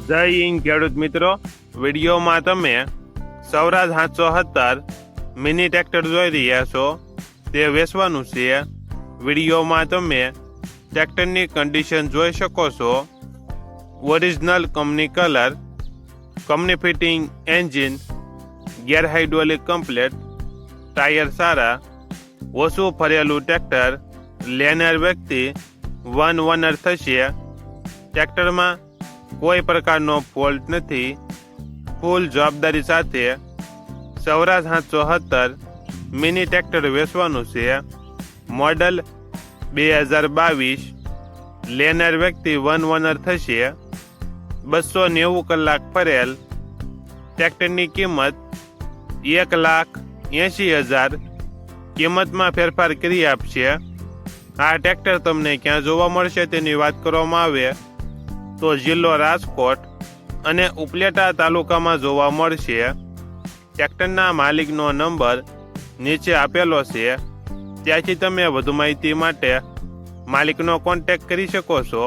જય હિન્દ ખેડૂત મિત્રો, વિડીયોમાં તમે સૌરાજ 770 મિની ટ્રેક્ટર જોઈ રહ્યા છો. તે વેચવાનું છે. વિડીયોમાં તમે ટ્રેક્ટરની કન્ડિશન જોઈ શકો છો. Original company colour, company fitting engine, gear hydraulic complete, tyre સારા, ઓછું ફરેલું ટ્રેક્ટર, લેનાર વ્યક્તિ વન ઓનર થશે. ટ્રેક્ટરમાં કોઈ પ્રકારનો ફોલ્ટ નથી. ફૂલ જવાબદારી સાથે સૌરાજ 770 મિની ટ્રેક્ટર વેચવાનું છે. મોડલ 2022. લેનાર વ્યક્તિ વન ઓનર થશે. 290 કલાક ફરેલ. ટ્રેક્ટરની કિંમત 1,80,000 કિંમતમાં ફેરફાર કરી આપશે. આ ટ્રેક્ટર તમને ક્યાં જોવા મળશે તેની વાત કરવામાં આવે તો જિલ્લો રાજકોટ અને ઉપલેટા તાલુકામાં જોવા મળશે. ટ્રેક્ટરના માલિકનો નંબર નીચે આપેલો છે. ત્યાંથી તમે વધુ માહિતી માટે માલિકનો કોન્ટેક્ટ કરી શકો છો.